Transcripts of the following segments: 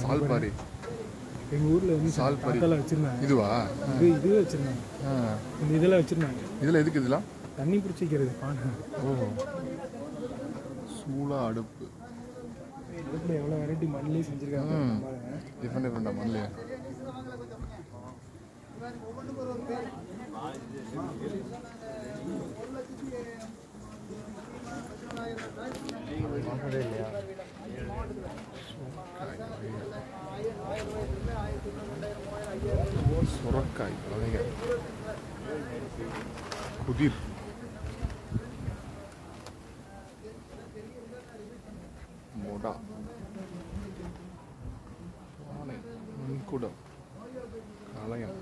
சால்பாரி எங்கள் ஊரில் வந்து சால்பாரி வச்சுருந்தாங்க. இதுவா? இது வச்சுருந்தாங்க. இந்த இதெல்லாம் வச்சுருந்தாங்க. இதில் எதுக்கு இதெல்லாம்? தண்ணி பிடிச்சி வைக்கிறது பானை. ஓ, சூளா அடுப்பு. அடுப்பில் எவ்வளோ வெரைட்டி மண்ணிலே செஞ்சுருக்காங்க. டிஃப்ரெண்ட் டிஃப்ரெண்டாக மண்ணிலே. இல்லையா? சுரக்காய் வகைகள், குதிர், மொடா, பானை, மண்குடம், கலையம்.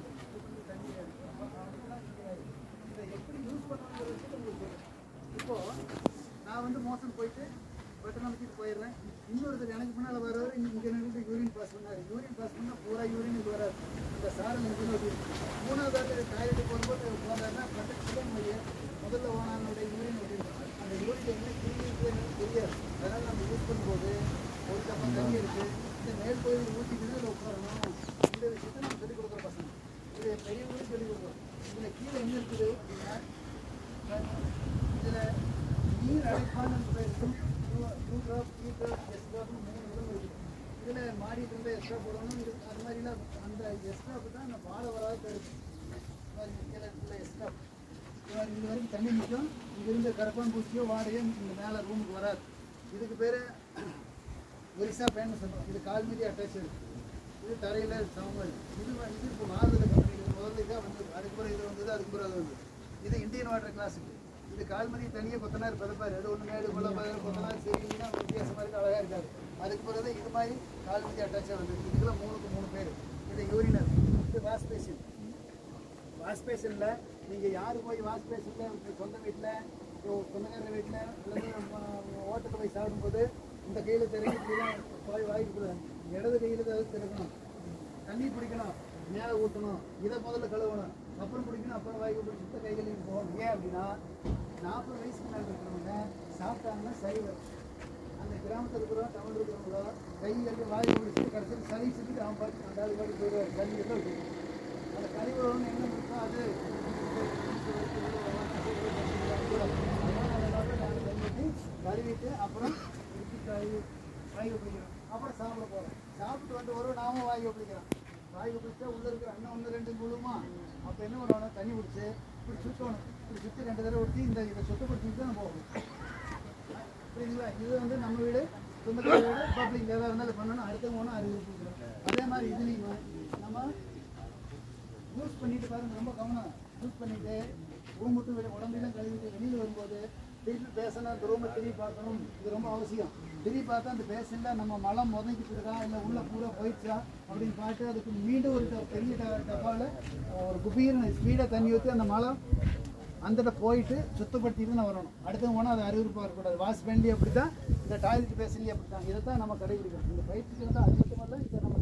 இப்போ நான் வந்து மோசம் போயிட்டு பட்டன் அமைச்சிட்டு போயிடுறேன். இன்னொருத்தர் எனக்கு முன்னால் வர்றவர் இங்கே நின்று யூரின் பாஸ் பண்ணார். யூரின் பாஸ் பண்ணால் பூரா யூரின் இது வராது. இந்த சாரம் இங்கே மூணாவது டாய்லெட்டு போகும்போது போனாருன்னா பட்டத்தில் முதல்ல ஓனானுடைய யூரின் ஓட்டிருக்கோம். அந்த யூரின் என்ன கிளீனிக்கு எனக்கு தெரியாது. அதனால் நம்ம யூஸ் பண்ணும்போது ஒரு கப்பம் தண்ணி இருக்குது, இந்த மேல் பகுதியில் ஊற்றிக்கிட்டு அதில் உட்காரணும். இந்த விஷயத்தை நம்ம சொல்லிக் கொடுக்குற பசங்க இது பெரியவங்களும் சொல்லிக் கொடுக்குறோம். இதில் கீழே என்ன இருக்குது அப்படின்னா, இதில் நீர் அடைப்பான்னு இருக்கும். 2 ட்ராப் 3 ட்ராப் எஸ்ட்ராப்னு 3 விதம் இருக்குது. இதில் மாடிட்டு இருந்தால் எக்ஸ்ட்ரா போடணும். இது அது மாதிரிலாம் அந்த எஸ்ட்ராப்பு தான் அந்த வாழை வராது தடுக்கும். கீழே ஃபுல்லாக எஸ்ட்ராப் இது வரைக்கும் தண்ணி நிற்கும். இங்கிருந்து கரப்பான் பூச்சியோ வாடையோ இந்த மேலே ரூமுக்கு வராது. இதுக்கு பேர் ஒரிசா பேன்னு சொல்லுவோம். இது கால் மீதி அட்டாச் இருக்குது. இது தரையில் சமமாக இருக்குது. இது இப்போ மாறுதல் கம்பெனி முதல்ல இதாக வந்தது. அதுக்கு பிறகு இது வந்தது, அதுக்கு பிறகு அது வந்தது. இது இந்தியன் வாட்டர் கிளாஸுக்கு. இது கால்மணி தனியாக கொத்தனார் பதப்பார். அது ஒன்று மேடு போல கொத்தனார் சரிங்கன்னா வித்தியாசமாக இருக்குது, அழகாக இருக்காது. அதுக்கு பிறகு இது மாதிரி கால்மணி அட்டாச்சாக வந்தது. இதுக்கெல்லாம் 3க்கு 3 பேர். இது யூரினர், இது வாஷ் பேஷன். வாஷ் பேஷனில் நீங்கள் யார் போய் வாஷ் பேஷனில் சொந்த வீட்டில் சொந்தக்காரர் வீட்டில் அல்லது ஹோட்டலில் போய் சாப்பிடும்போது இந்த கையில் திறக்கலாம் போய் வாங்கிக்கூடாது. இடது கையில் தான் திறக்கணும். தண்ணி பிடிக்கணும், மேலே ஊற்றணும், இதை முதல்ல கழுவணும், அப்புறம் பிடிக்கணும், அப்புறம் வாங்கி பிடிச்சிட்டு கைகளையும் போகணும். ஏன் அப்படின்னா 40 வயசுக்கு மேலே இருக்கிறவங்க சாப்பிட்டாங்கன்னா சைவர். அந்த கிராமத்தில் இருக்கிறோம் டவுன் இருக்கிறவங்களோ கையில் வாங்கி பிடிச்சிட்டு கடைசியில் சளி செஞ்சுட்டு அவன் பாட்டு அந்த ஆள் பாட்டு போயிடுவார். சளி எல்லாம் இருக்கும். அந்த கழிவுன்னு என்ன இருக்கோ அது கழுவிட்டு அப்புறம் வாங்கி பிடிக்கிறோம். அப்புறம் சாப்பிட போகிறோம். சாப்பிட்டு வந்து ஒரு நாமும் வாங்கி பிடிக்கிறோம். வாங்கி பிடிச்சா உள்ளே இருக்கிற அண்ணன் 1 2 குழுமா. அப்போ என்ன பண்ணணும், தண்ணி பிடிச்சி இப்படி சுற்றணும். இப்படி சுற்றி 2 தடவை ஊற்றி இதை சுத்தப்படுத்திட்டு தான் போகணும். புரியுதுங்களா? இது வந்து நம்ம வீடு, சொந்தக்கார வீடு, பப்ளிக் எதாக இருந்தாலும் பண்ணணும். அடுத்தவங்க ஒன்றும் அறிவிக்கிறோம். அதே மாதிரி இதுலேயும் நம்ம யூஸ் பண்ணிட்டு பாருங்கள், ரொம்ப கவனம். யூஸ் பண்ணிவிட்டு ரூம் விட்டு உடம்பெல்லாம் கழுவிட்டு வெளியில் வரும்போது வீட்டில் பேசணும், அந்த ரூமை திரும்பி பார்க்கணும். இது ரொம்ப அவசியம். திரும்பி பார்த்தா அந்த பேசனில் நம்ம மலம் முதங்கிட்டு இருக்கா இல்லை உள்ளே பூரா போயிடுச்சா அப்படின்னு பார்த்து அதுக்கு மீண்டும் ஒரு பெரிய டப்பாவில் ஒரு குபீர ஸ்பீடாக தண்ணி ஊற்றி அந்த மலம் அந்த போயிட்டு சுத்தப்படுத்திட்டு தான் வரணும். அடுத்தவங்க போனால் அது அறிவிப்பாக இருக்கக்கூடாது. வாஷ் பண்ணி அப்படி தான், இந்த டாய்லெட் பேசலி அப்படி தான். இதை தான் நம்ம கடைபிடிக்கணும். இந்த பயிற்சிக்கு வந்து அது மட்டும் தான் இதை நம்ம